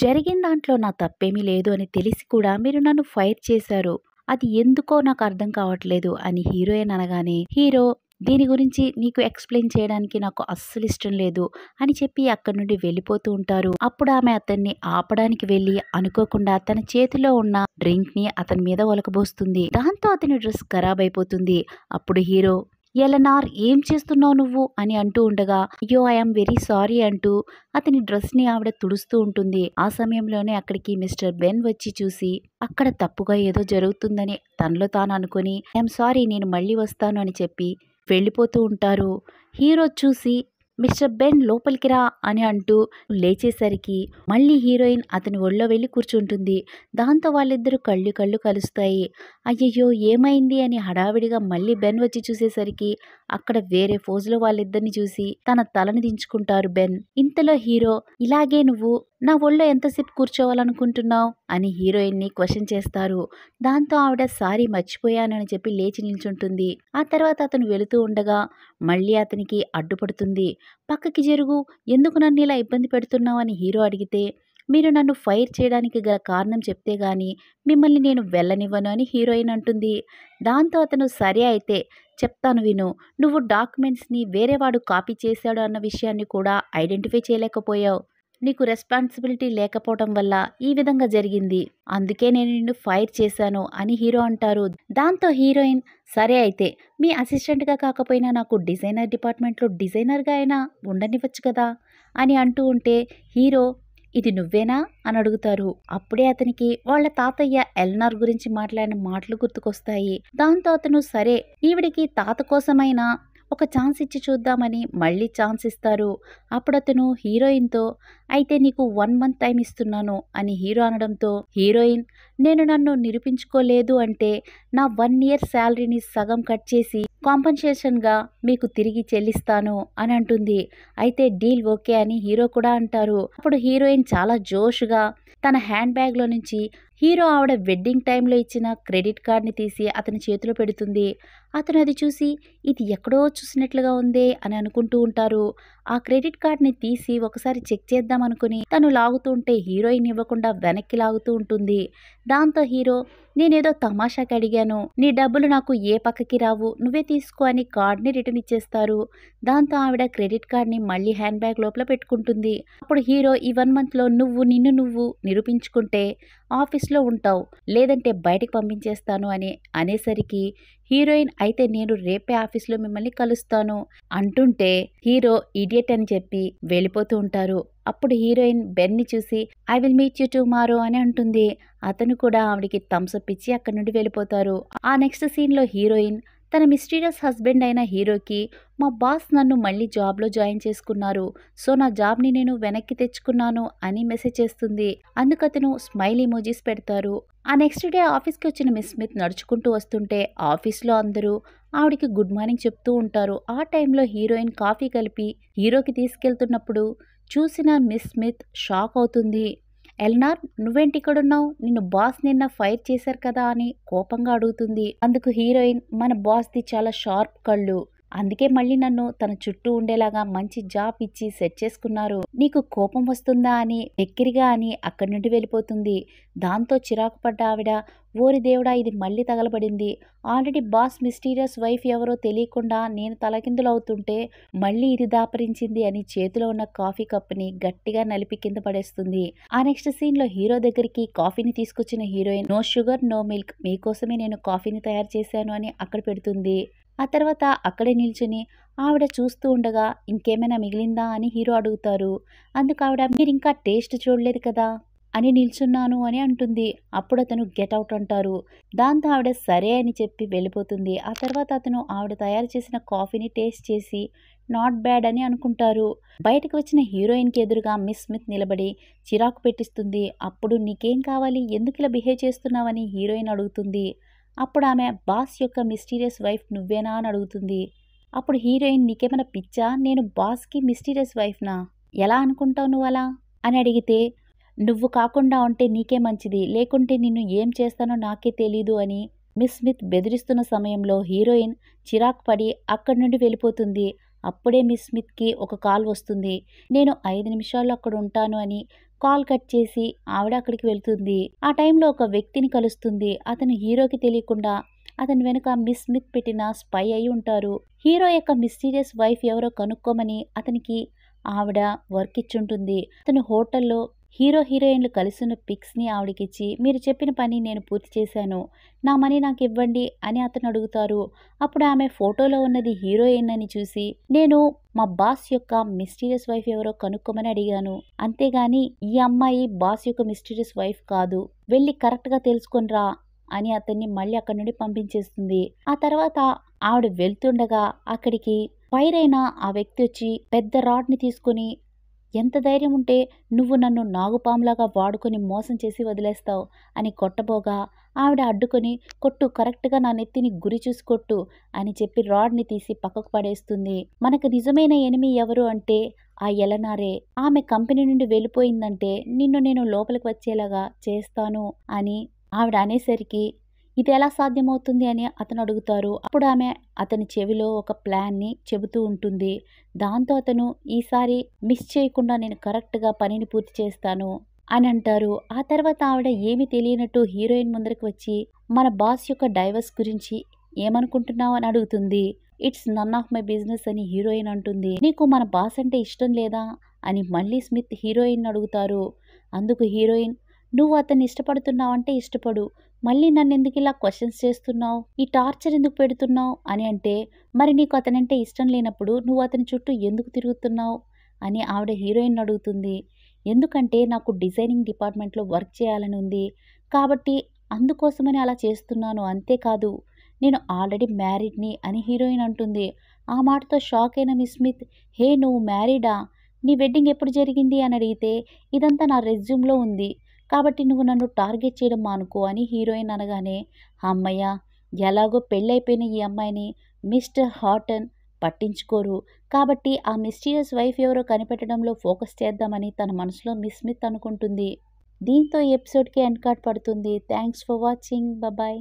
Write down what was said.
జరిగిన దాంట్లో నా తప్పేమీ లేదు అని తెలిసి కూడా మీరు నన్ను ఫైర్ చేశారు. అది ఎందుకో నాకు అర్థం కావట్లేదు అని హీరోయిన్ అనగానే, హీరో దీని గురించి నీకు ఎక్స్‌ప్లెయిన్ చేయడానికి నాకు అస్సలు ఇష్టం లేదు అని చెప్పి అక్కడి నుండి వెళ్ళిపోతూ ఉంటారు. అప్పుడు ఆమె అతన్ని ఆపడానికి వెళ్ళి అనుకోకుండా తన చేతిలో ఉన్న డ్రింక్‌ని అతని మీద ఒలకబోస్తుంది. దాంతో అతని డ్రెస్ ఖరాబ్ అయిపోతుంది. అప్పుడు హీరో ఎలనార్ ఏం చేస్తున్నావు నువ్వు అని అంటూ ఉండగా, అయ్యో ఐ యామ్ వెరీ సారీ అంటూ అతని డ్రెస్‌ని ఆవిడ తుడుస్తూ ఉంటుంది. ఆ సమయంలోనే అక్కడికి మిస్టర్ బెన్ వచ్చి చూసి అక్కడ తప్పుగా ఏదో జరుగుతుందని తనలో తాను అనుకొని ఐ యామ్ సారీ నేను మళ్ళీ వస్తాను అని చెప్పి వెళ్ళిపోతూ ఉంటారు. హీరో చూసి మిస్టర్ బెన్ లోపలికి రా అని అంటూ లేచేసరికి మళ్ళీ హీరోయిన్ అతని ఒళ్ళో వెళ్ళి కూర్చుంటుంది. దాంతో వాళ్ళిద్దరూ కళ్ళు కలుస్తాయి. అయ్యయ్యో ఏమైంది అని హడావిడిగా మళ్ళీ బెన్ వచ్చి చూసేసరికి అక్కడ వేరే ఫోజులో వాళ్ళిద్దరిని చూసి తన తలని దించుకుంటారు బెన్. ఇంతలో హీరో ఇలాగే నువ్వు నా ఒళ్ళో ఎంతసేపు కూర్చోవాలనుకుంటున్నావు అని హీరోయిన్ని క్వశ్చన్ చేస్తారు. దాంతో ఆవిడ సారీ మర్చిపోయానని చెప్పి లేచి నిల్చుంటుంది. ఆ తర్వాత అతను వెళుతూ ఉండగా మళ్ళీ అతనికి అడ్డుపడుతుంది. పక్కకి జరుగు, ఎందుకు నన్ను ఇలా ఇబ్బంది పెడుతున్నావు అని హీరో అడిగితే, మీరు నన్ను ఫైర్ చేయడానికి గల కారణం చెప్తే గాని మిమ్మల్ని నేను వెళ్ళనివ్వను అని హీరోయిన్ అంటుంది. దాంతో అతను సరే అయితే చెప్తాను విను, నువ్వు డాక్యుమెంట్స్ని వేరేవాడు కాపీ చేశాడు అన్న విషయాన్ని కూడా ఐడెంటిఫై చేయలేకపోయావు. నీకు రెస్పాన్సిబిలిటీ లేకపోవటం వల్ల ఈ విధంగా జరిగింది. అందుకే నేను నిన్ను ఫైర్ చేశాను అని హీరో అంటారు. దాంతో హీరోయిన్ సరే అయితే మీ అసిస్టెంట్గా కాకపోయినా నాకు డిజైనర్ డిపార్ట్మెంట్లో డిజైనర్గా అయినా ఉండనివ్వచ్చు కదా అని అంటూ ఉంటే హీరో ఇది నువ్వేనా అని అడుగుతారు. అప్పుడే అతనికి వాళ్ళ తాతయ్య ఎల్నార్ గురించి మాట్లాడిన మాటలు గుర్తుకొస్తాయి. దాంతో అతను సరే ఈవిడికి తాత కోసమైనా ఒక ఛాన్స్ ఇచ్చి చూద్దామని మళ్ళీ ఛాన్స్ ఇస్తారు. అప్పుడు అతను హీరోయిన్తో అయితే నీకు 1 మంత్ టైం ఇస్తున్నాను అని హీరో అనడంతో హీరోయిన్ నేను నన్ను నిరూపించుకోలేదు అంటే నా 1 ఇయర్ శాలరీని సగం కట్ చేసి కాంపన్సేషన్గా మీకు తిరిగి చెల్లిస్తాను అని అంటుంది. అయితే డీల్ ఓకే అని హీరో కూడా అంటారు. అప్పుడు హీరోయిన్ చాలా జోష్గా తన హ్యాండ్ బ్యాగ్లో నుంచి హీరో ఆవిడ వెడ్డింగ్ టైంలో ఇచ్చిన క్రెడిట్ కార్డ్ని తీసి అతని చేతిలో పెడుతుంది. అతను అది చూసి ఇది ఎక్కడో చూసినట్లుగా ఉందే అని అనుకుంటూ ఉంటారు. ఆ క్రెడిట్ కార్డ్ని తీసి ఒకసారి చెక్ చేద్దాం అనుకుని తను లాగుతూ ఉంటే హీరోయిన్ ఇవ్వకుండా వెనక్కి లాగుతూ ఉంటుంది. దాంతో హీరో నేనేదో తమాషాకి అడిగాను, నీ డబ్బులు నాకు ఏ పక్కకి రావు, నువ్వే తీసుకో అని కార్డ్ని రిటర్న్ ఇచ్చేస్తారు. దాంతో ఆవిడ క్రెడిట్ కార్డ్ని మళ్ళీ హ్యాండ్ బ్యాగ్ లోపల పెట్టుకుంటుంది. అప్పుడు హీరో ఈ 1 మంత్లో నిన్ను నువ్వు నిరూపించుకుంటే ఆఫీస్లో ఉంటావు, లేదంటే బయటకు పంపించేస్తాను అని అనేసరికి హీరోయిన్ అయితే నేను రేపే ఆఫీస్లో మిమ్మల్ని కలుస్తాను అంటుంటే హీరో ఇడియట్ అని చెప్పి వెళ్ళిపోతూ ఉంటారు. అప్పుడు హీరోయిన్ బెన్ని చూసి I will meet you tomorrow అని అంటుంది. అతను కూడా ఆవిడికి థమ్స్అప్ ఇచ్చి అక్కడి నుండి వెళ్ళిపోతారు. ఆ నెక్స్ట్ సీన్లో హీరోయిన్ తన మిస్టీరియస్ హస్బెండ్ అయిన హీరోకి మా బాస్ నన్ను మళ్ళీ జాబ్లో జాయిన్ చేసుకున్నారు, సో నా జాబ్ని నేను వెనక్కి తెచ్చుకున్నాను అని మెసేజ్ చేస్తుంది. అందుకతను స్మైల్ ఇమోజీస్ పెడతారు. ఆ నెక్స్ట్ డే ఆఫీస్కి వచ్చిన మిస్ స్మిత్ నడుచుకుంటూ వస్తుంటే ఆఫీస్లో అందరూ ఆవిడికి గుడ్ మార్నింగ్ చెప్తూ ఉంటారు. ఆ టైంలో హీరోయిన్ కాఫీ కలిపి హీరోకి తీసుకెళ్తున్నప్పుడు చూసిన మిస్ స్మిత్ షాక్ అవుతుంది. ఎల్నార్ నువ్వేంటి ఇక్కడున్నావు, నిన్ను బాస్ నిన్న ఫైర్ చేశారు కదా అని కోపంగా అడుగుతుంది. అందుకు హీరోయిన్ మన బాస్ది చాలా షార్ప్ కళ్ళు, అందుకే మళ్ళీ నన్ను తన చుట్టూ ఉండేలాగా మంచి జాబ్ ఇచ్చి సెట్ చేసుకున్నారు, నీకు కోపం వస్తుందా అని వెక్కిరిగా అని అక్కడి నుండి వెళ్ళిపోతుంది. దాంతో చిరాకు పడ్డ ఆవిడ ఓరి దేవుడా ఇది మళ్ళీ తగలబడింది, ఆల్రెడీ బాస్ మిస్టీరియస్ వైఫ్ ఎవరో తెలియకుండా నేను తలకిందులవుతుంటే మళ్ళీ ఇది దాపరించింది అని చేతిలో ఉన్న కాఫీ కప్పుని గట్టిగా నలిపి కింద పడేస్తుంది. ఆ నెక్స్ట్ సీన్లో హీరో దగ్గరికి కాఫీని తీసుకొచ్చిన heroine no sugar no milk, మీకోసమే నేను కాఫీని తయారు చేశాను అని అక్కడ పెడుతుంది. ఆ తర్వాత అక్కడే నిల్చుని ఆవిడ చూస్తూ ఉండగా ఇంకేమైనా మిగిలిందా అని హీరో అడుగుతారు. అందుకు ఆవిడ మీరు ఇంకా టేస్ట్ చూడలేదు కదా అని నిల్చున్నాను అని అంటుంది. అప్పుడు అతను గెట్ అవుట్ అంటారు. దాంతో ఆవిడ సరే అని చెప్పి వెళ్ళిపోతుంది. ఆ తర్వాత అతను ఆవిడ తయారు చేసిన కాఫీని టేస్ట్ చేసి నాట్ బ్యాడ్ అని అనుకుంటారు. బయటకు వచ్చిన హీరోయిన్కి ఎదురుగా మిస్ స్మిత్ నిలబడి చిరాకు పెట్టిస్తుంది. అప్పుడు నీకేం కావాలి, ఎందుకు ఇలా బిహేవ్ చేస్తున్నావని హీరోయిన్ అడుగుతుంది. అప్పుడు ఆమె బాస్ యొక్క మిస్టీరియస్ వైఫ్ నువ్వేనా అని అడుగుతుంది. అప్పుడు హీరోయిన్ నీకేమైనా పిచ్చా, నేను బాస్కి మిస్టీరియస్ వైఫ్నా, ఎలా అనుకుంటావు నువ్వు అలా అని అడిగితే నువ్వు కాకుండా ఉంటే నీకే మంచిది, లేకుంటే నిన్ను ఏం చేస్తానో నాకే తెలీదు అని మిస్ స్మిత్ బెదిరిస్తున్న సమయంలో హీరోయిన్ చిరాకు పడి అక్కడి నుండి వెళ్ళిపోతుంది. అప్పుడే మిస్ స్మిత్కి ఒక కాల్ వస్తుంది. నేను 5 నిమిషాల్లో అక్కడ ఉంటాను అని కాల్ కట్ చేసి ఆవిడ అక్కడికి వెళ్తుంది. ఆ టైంలో ఒక వ్యక్తిని కలుస్తుంది. అతను హీరోకి తెలియకుండా అతని వెనుక మిస్ స్మిత్ పెట్టిన స్పై అయి ఉంటారు. హీరో యొక్క మిస్టీరియస్ వైఫ్ ఎవరో కనుక్కోమని అతనికి ఆవిడ వర్క్ ఇచ్చుంటుంది. అతను హోటల్లో హీరో హీరోయిన్లు కలిసిన పిక్స్ని ఆవిడకిచ్చి, మీరు చెప్పిన పని నేను పూర్తి చేశాను, నా మనీ నాకు ఇవ్వండి అని అతను అడుగుతారు. అప్పుడు ఆమె ఫోటోలో ఉన్నది హీరోయిన్ అని చూసి, నేను మా బాస్ యొక్క మిస్టీరియస్ వైఫ్ ఎవరో కనుక్కోమని అడిగాను, అంతేగాని ఈ అమ్మాయి బాస్ యొక్క మిస్టీరియస్ వైఫ్ కాదు, వెళ్ళి కరెక్ట్గా తెలుసుకొని రా అని అతన్ని మళ్ళీ అక్కడి నుండి పంపించేస్తుంది. ఆ తర్వాత ఆవిడ వెళ్తుండగా అక్కడికి ఫైర్ అయిన ఆ వ్యక్తి వచ్చి పెద్ద రాడ్ని తీసుకుని, ఎంత ధైర్యం ఉంటే నువ్వు నన్ను నాగుపాములాగా వాడుకొని మోసం చేసి వదిలేస్తావు అని కొట్టబోగా ఆవిడ అడ్డుకొని, కొట్టు, కరెక్ట్గా నా నెత్తిని గురి చూసి కొట్టు అని చెప్పి రాడ్ని తీసి పక్కకు పడేస్తుంది. మనకు నిజమైన ఎనిమి ఎవరు అంటే ఆ ఎలనారే. ఆమె కంపెనీ నుండి వెళ్ళిపోయిందంటే నిన్ను నేను లోపలికి వచ్చేలాగా చేస్తాను అని ఆవిడ అనేసరికి, ఇది ఎలా సాధ్యమవుతుంది అని అతను అడుగుతారు. అప్పుడు ఆమె అతని చెవిలో ఒక ప్లాన్ని చెబుతూ ఉంటుంది. దాంతో అతను, ఈసారి మిస్ చేయకుండా నేను కరెక్ట్గా పనిని పూర్తి చేస్తాను అని అంటారు. ఆ తర్వాత ఆవిడ ఏమీ తెలియనట్టు హీరోయిన్ ముందరికి వచ్చి, మన బాస్ యొక్క డైవర్స్ గురించి ఏమనుకుంటున్నావు అని అడుగుతుంది. It's none of my business అని హీరోయిన్ అంటుంది. నీకు మన బాస్ అంటే ఇష్టం లేదా అని మళ్ళీ స్మిత్ హీరోయిన్ అడుగుతారు. అందుకు హీరోయిన్, నువ్వు అతన్ని ఇష్టపడుతున్నావంటే ఇష్టపడు, మళ్ళీ నన్ను ఎందుకు ఇలా క్వశ్చన్స్ చేస్తున్నావు, ఈ టార్చర్ ఎందుకు పెడుతున్నావు అని అంటే, మరి నీకు అతనంటే ఇష్టం లేనప్పుడు నువ్వు అతని చుట్టూ ఎందుకు తిరుగుతున్నావు అని ఆవిడ హీరోయిన్ అడుగుతుంది. ఎందుకంటే నాకు డిజైనింగ్ డిపార్ట్మెంట్లో వర్క్ చేయాలని ఉంది, కాబట్టి అందుకోసమని అలా చేస్తున్నాను, అంతేకాదు నేను ఆల్రెడీ మ్యారీడ్ని అని హీరోయిన్ అంటుంది. ఆ మాటతో షాక్ అయిన మిస్ స్మిత్, హే నువ్వు మ్యారీడా, నీ వెడ్డింగ్ ఎప్పుడు జరిగింది అని అడిగితే, ఇదంతా నా రెజ్యూమ్లో ఉంది, కాబట్టి నువ్వు నన్ను టార్గెట్ చేయడం మానుకో అని హీరోయిన్ అనగానే, అమ్మయ్య, ఎలాగో పెళ్ళైపోయిన ఈ అమ్మాయిని మిస్టర్ హాటన్ పట్టించుకోరు, కాబట్టి ఆ మిస్టీరియస్ వైఫ్ ఎవరో కనిపెట్టడంలో ఫోకస్ చేద్దామని తన మనసులో మిస్ స్మిత్ అనుకుంటుంది. దీంతో ఈ ఎపిసోడ్కి ఎండ్ కార్డ్ పడుతుంది. Thanks for watching. బాయ్.